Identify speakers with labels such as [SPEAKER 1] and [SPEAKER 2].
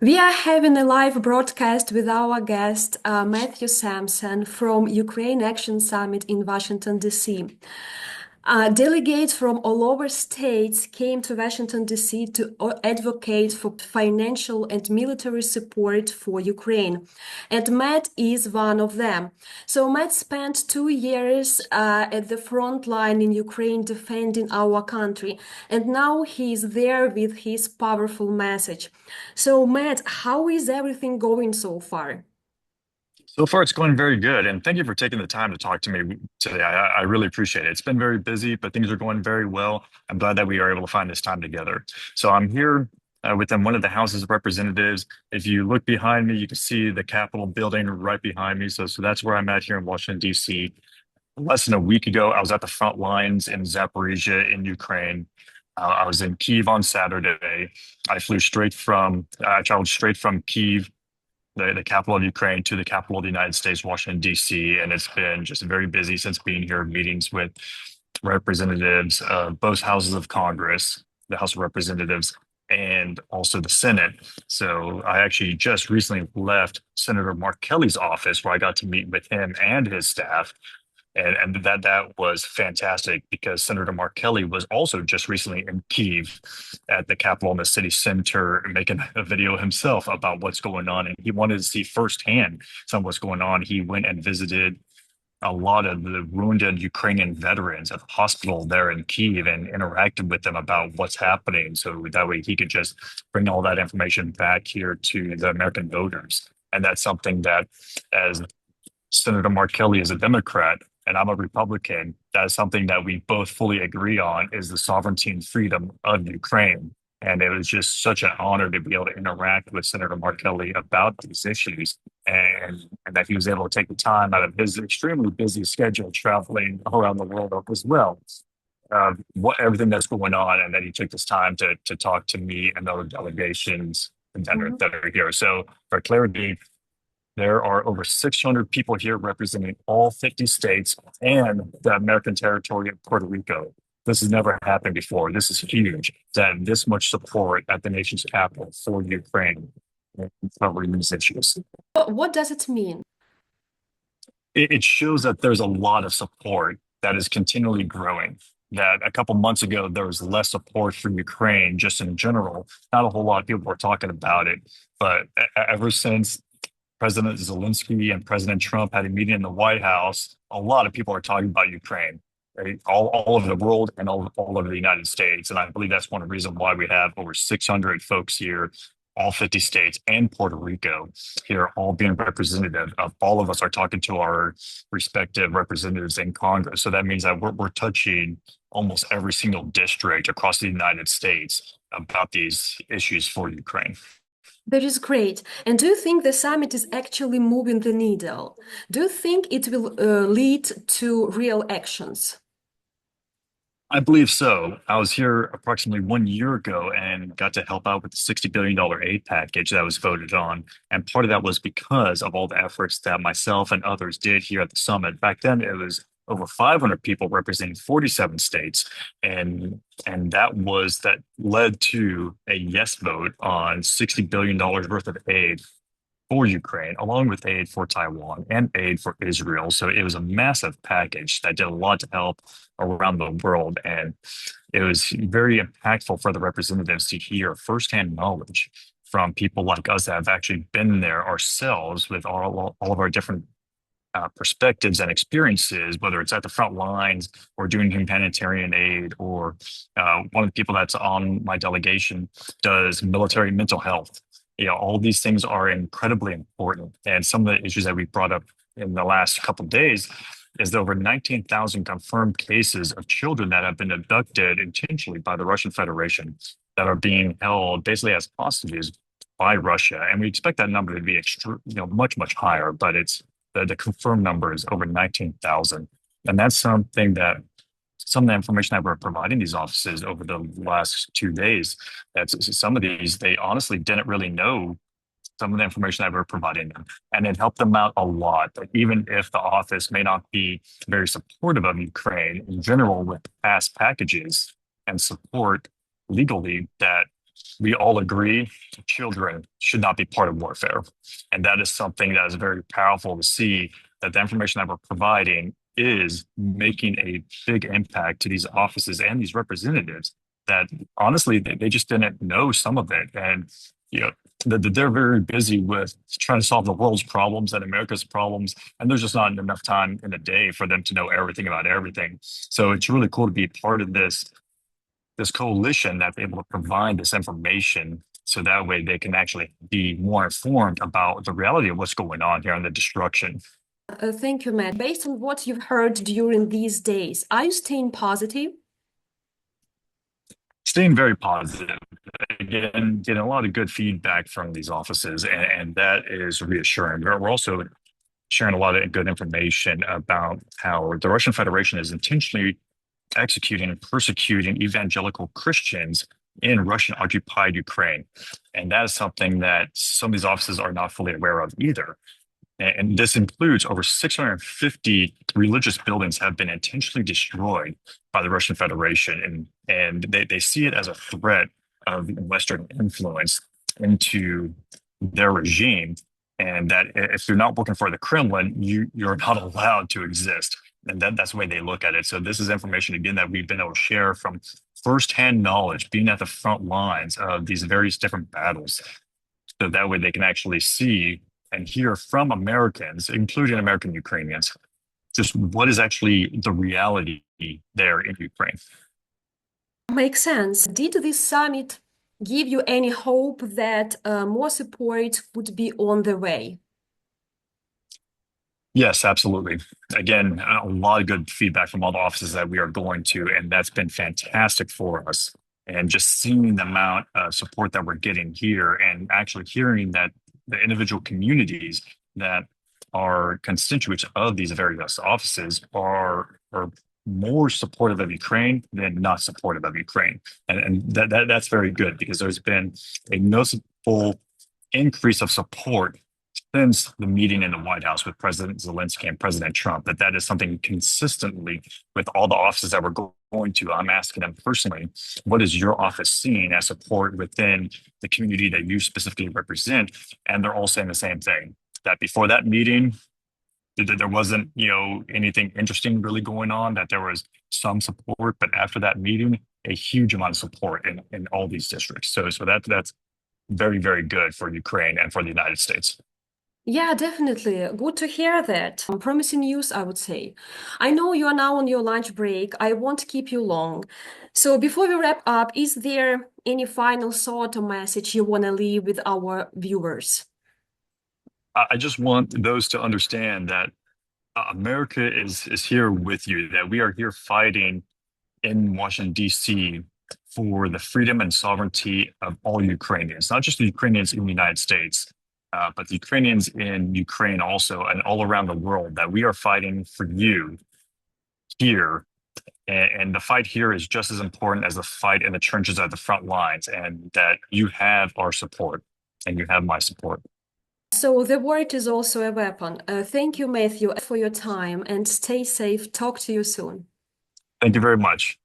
[SPEAKER 1] We are having a live broadcast with our guest, Matthew Sampson from Ukraine Action Summit in Washington, D.C. Delegates from all over states came to Washington, D.C. to advocate for financial and military support for Ukraine. And Matt is one of them. So, Matt spent 2 years at the front line in Ukraine defending our country. And now he is there with his powerful message. So, Matt, how is everything going so far?
[SPEAKER 2] So far, it's going very good. And thank you for taking the time to talk to me today. I really appreciate it. It's been very busy, but things are going very well. I'm glad that we are able to find this time together. So I'm here within one of the Houses of Representatives. If you look behind me, you can see the Capitol building right behind me. So that's where I'm at here in Washington, D.C. Less than a week ago, I was at the front lines in Zaporizhia in Ukraine. I was in Kyiv on Saturday. I traveled straight from Kyiv, the capital of Ukraine, to the capital of the United States, Washington, D.C. And it's been just very busy since being here, meetings with representatives of both houses of Congress, the House of Representatives, and also the Senate. So I actually just recently left Senator Mark Kelly's office where I got to meet with him and his staff. And that was fantastic because Senator Mark Kelly was also just recently in Kyiv at the Capitol in the city center making a video himself about what's going on. And he wanted to see firsthand some of what's going on. He went and visited a lot of the wounded Ukrainian veterans at the hospital there in Kyiv and interacted with them about what's happening. So that way he could just bring all that information back here to the American voters. And that's something that, as Senator Mark Kelly is a Democrat and I'm a Republican, that is something that we both fully agree on is the sovereignty and freedom of Ukraine. And it was just such an honor to be able to interact with Senator Mark Kelly about these issues and that he was able to take the time out of his extremely busy schedule traveling around the world as well. What everything that's going on, and that he took this time to talk to me and other delegations that are here. So for clarity, there are over 600 people here representing all 50 states and the American territory of Puerto Rico. This has never happened before. This is huge to have this much support at the nation's capital for Ukraine and covering these issues.
[SPEAKER 1] What does it mean?
[SPEAKER 2] It shows that there's a lot of support that is continually growing. That a couple months ago, there was less support for Ukraine just in general. Not a whole lot of people were talking about it. But ever since President Zelensky and President Trump had a meeting in the White House, a lot of people are talking about Ukraine, right? All over the world and all over the United States. And I believe that's one of the reasons why we have over 600 folks here, all 50 states and Puerto Rico here, all being representative of all of us are talking to our respective representatives in Congress. So that means that we're touching almost every single district across the United States about these issues for Ukraine.
[SPEAKER 1] That is great. And do you think the summit is actually moving the needle? Do you think it will lead to real actions?
[SPEAKER 2] I believe so. I was here approximately 1 year ago and got to help out with the $60 billion aid package that was voted on. And part of that was because of all the efforts that myself and others did here at the summit. Back then, it was over 500 people representing 47 states. And that led to a yes vote on $60 billion worth of aid for Ukraine, along with aid for Taiwan and aid for Israel. So it was a massive package that did a lot to help around the world. And it was very impactful for the representatives to hear firsthand knowledge from people like us that have actually been there ourselves with all of our different perspectives and experiences, whether it's at the front lines or doing humanitarian aid, or one of the people that's on my delegation does military mental health. All these things are incredibly important. And some of the issues that we brought up in the last couple of days is there over 19,000 confirmed cases of children that have been abducted intentionally by the Russian Federation that are being held basically as hostages by Russia. And we expect that number to be much, much higher, but the confirmed number is over 19,000. And that's something that some of the information that we're providing these offices over the last 2 days, that's some of these, they honestly didn't really know some of the information that we're providing them. And it helped them out a lot. But even if the office may not be very supportive of Ukraine in general with past packages and support legally, that we all agree children should not be part of warfare. And that is something that is very powerful to see that the information that we're providing is making a big impact to these offices and these representatives that honestly they just didn't know some of it. And you know, they're very busy with trying to solve the world's problems and America's problems, and there's just not enough time in a day for them to know everything about everything. So it's really cool to be part of this coalition that's able to provide this information so that way they can actually be more informed about the reality of what's going on here and the destruction.
[SPEAKER 1] Thank you, Matt. Based on what you've heard during these days, are you staying positive?
[SPEAKER 2] Staying very positive. Again, getting a lot of good feedback from these offices, and that is reassuring. We're also sharing a lot of good information about how the Russian Federation is intentionally executing and persecuting evangelical Christians in Russian occupied Ukraine. And that is something that some of these offices are not fully aware of either. And this includes over 650 religious buildings have been intentionally destroyed by the Russian Federation. And they see it as a threat of Western influence into their regime. And that if you're not working for the Kremlin, you're not allowed to exist. And that's the way they look at it. So this is information, again, that we've been able to share from firsthand knowledge, being at the front lines of these various different battles. So that way they can actually see and hear from Americans, including American Ukrainians, just what is actually the reality there in Ukraine.
[SPEAKER 1] Makes sense. Did this summit give you any hope that more support would be on the way?
[SPEAKER 2] Yes, absolutely. Again, a lot of good feedback from all the offices that we are going to, and that's been fantastic for us. And just seeing the amount of support that we're getting here and actually hearing that the individual communities that are constituents of these various offices are more supportive of Ukraine than not supportive of Ukraine. And that's very good because there's been a noticeable increase of support since the meeting in the White House with President Zelensky and President Trump, that is something consistently with all the offices that we're going to. I'm asking them personally, what is your office seeing as support within the community that you specifically represent? And they're all saying the same thing, that before that meeting, there wasn't, anything interesting really going on, that there was some support, but after that meeting, a huge amount of support in all these districts. So that's very, very good for Ukraine and for the United States.
[SPEAKER 1] Yeah, definitely. Good to hear that. Promising news, I would say. I know you are now on your lunch break. I won't keep you long. So before we wrap up, is there any final thought or message you want to leave with our viewers?
[SPEAKER 2] I just want those to understand that America is here with you, that we are here fighting in Washington, D.C. for the freedom and sovereignty of all Ukrainians, not just the Ukrainians in the United States, but the Ukrainians in Ukraine also, and all around the world, that we are fighting for you here. And the fight here is just as important as the fight in the trenches at the front lines, and that you have our support and you have my support.
[SPEAKER 1] So the word is also a weapon. Thank you, Matthew, for your time and stay safe. Talk to you soon.
[SPEAKER 2] Thank you very much.